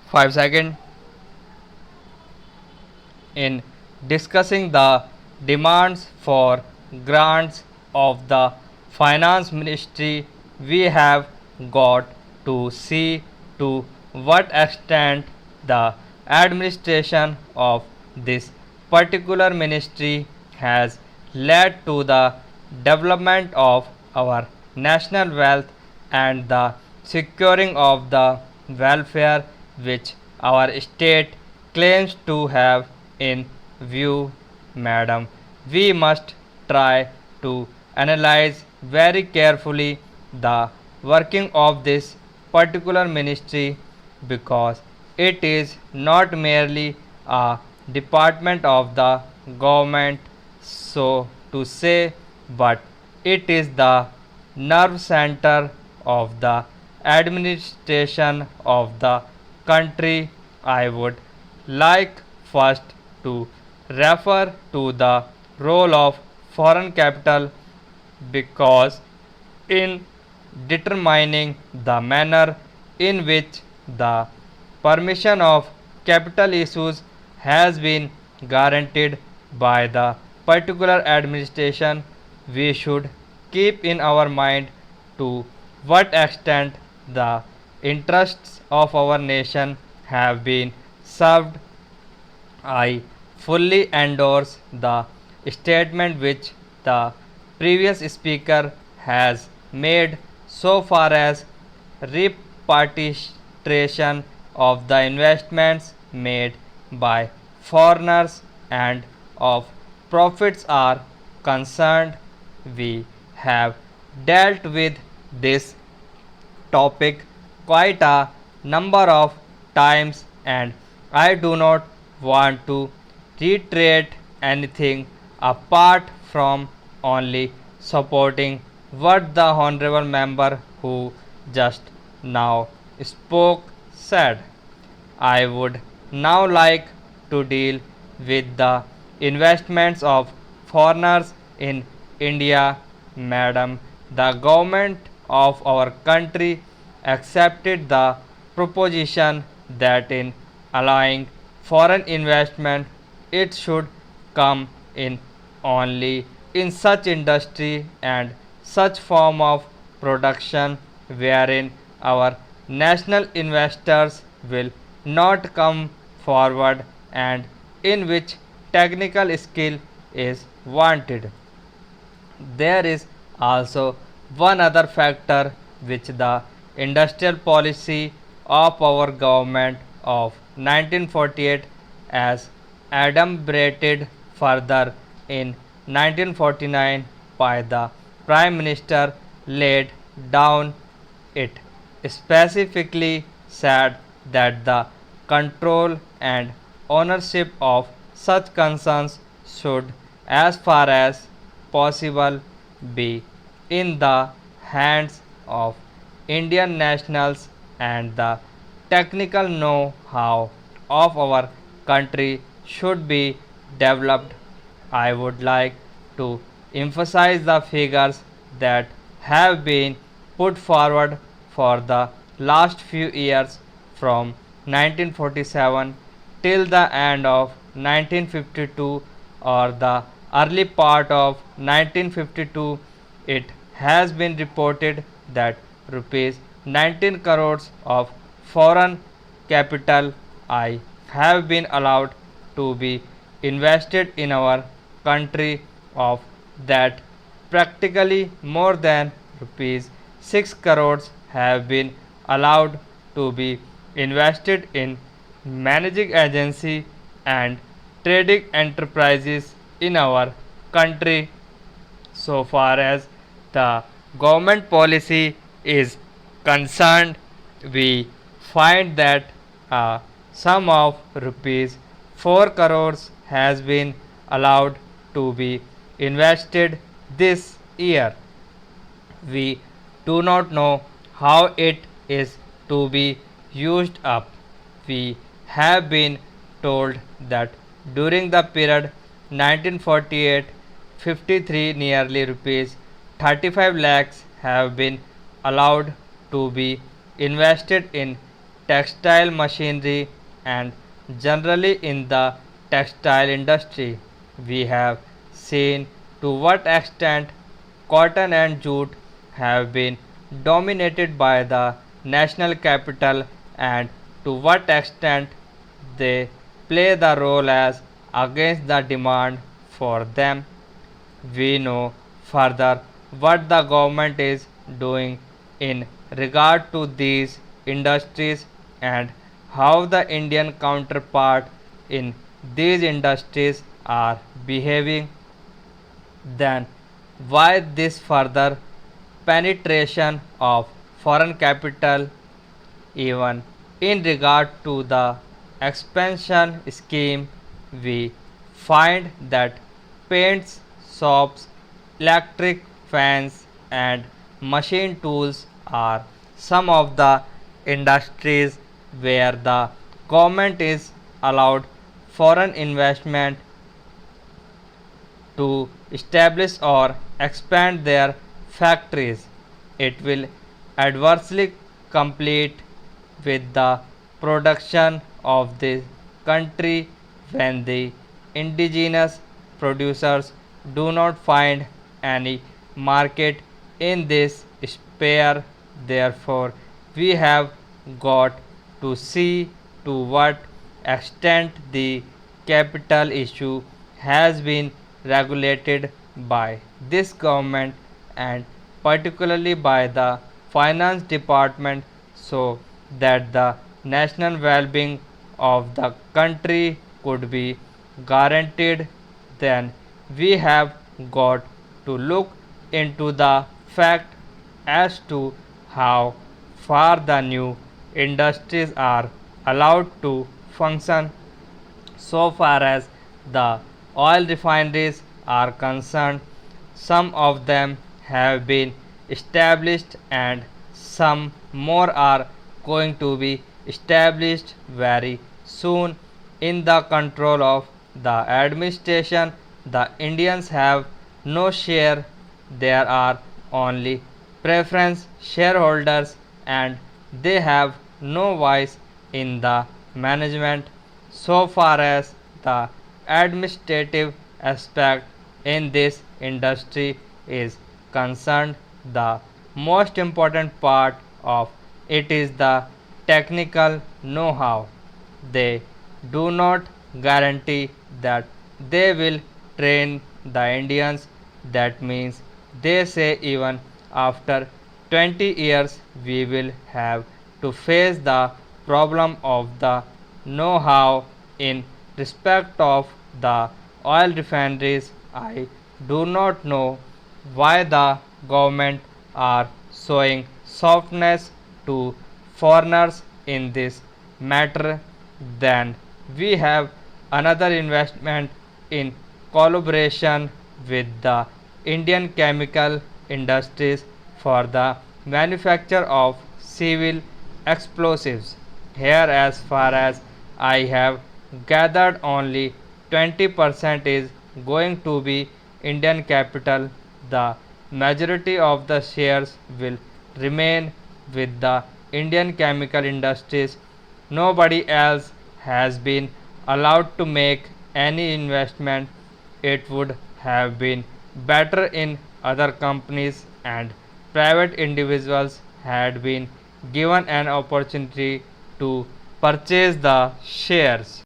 5 seconds. In discussing the demands for grants of the finance ministry, we have got to see to what extent the administration of this particular ministry has led to the development of our national wealth and the securing of the welfare which our state claims to have in view, madam. We must try to analyze very carefully the working of this particular ministry because it is not merely a department of the government, so to say, but it is the nerve center of the administration of the country. I would like first to refer to the role of foreign capital because in determining the manner in which the permission of capital issues has been guaranteed by the particular administration, we should keep in our mind to what extent the interests of our nation have been served. I fully endorse the statement which the previous speaker has made so far as repatriation of the investments made by foreigners and of profits are concerned. We have dealt with this topic quite a number of times and I do not want to reiterate anything apart from only supporting what the honorable member who just now spoke said. I would now like to deal with the investments of foreigners in India. Madam, the government of our country accepted the proposition that in allowing foreign investment it should come in only in such industry and such form of production wherein our national investors will not come forward and in which technical skill is wanted. There is also one other factor which the industrial policy of our government of 1948 as adumbrated further in 1949 by the Prime Minister laid down. It specifically said that the control and ownership of such concerns should, as far as possible, be in the hands of Indian nationals and the technical know-how of our country should be developed. I would like to emphasize the figures that have been put forward for the last few years from 1947 till the end of 1952 or the early part of 1952. It has been reported that rupees 19 crores of foreign capital I have been allowed to be invested in our country. Of that, practically more than rupees 6 crores have been allowed to be invested in managing agency and trading enterprises in our country. So far as the government policy is concerned, we find that a sum of rupees 4 crores has been allowed to be invested this year. We do not know how it is to be used up. We have been told that during the period 1948-53 nearly rupees 35 lakhs have been allowed to be invested in textile machinery, and generally in the textile industry. We have seen to what extent cotton and jute have been dominated by the national capital and to what extent they play the role as against the demand for them. We know further what the government is doing in regard to these industries and how the Indian counterpart in these industries are behaving. Then why this further penetration of foreign capital even in regard to the expansion scheme? We find that paints, soaps, electric fans, and machine tools are some of the industries where the government is allowed foreign investment to establish or expand their factories. It will adversely compete with the production of the country when the indigenous producers do not find any market in this sphere. Therefore, we have got to see to what extent the capital issue has been regulated by this government and particularly by the finance department so that the national well-being of the country could be guaranteed. Then we have got to look into the fact as to how far the new industries are allowed to function. So far as the oil refineries are concerned, some of them have been established and some more are going to be established very soon in the control of the administration. The Indians have no share, there are only preference shareholders and they have no voice in the management. So far as the administrative aspect in this industry is concerned, the most important part of it is the technical know-how. They do not guarantee that they will train the Indians. That means they say even after 20 years we will have to face the problem of the know-how in respect of the oil refineries. I do not know why the government are showing softness to foreigners in this matter. Then we have another investment in collaboration with the Indian chemical industries for the manufacture of civil explosives. Here, as far as I have gathered, only 20% is going to be Indian capital. The majority of the shares will remain with the Indian chemical industries. Nobody else has been allowed to make any investment. It would have been better in other companies and private individuals had been given an opportunity to purchase the shares.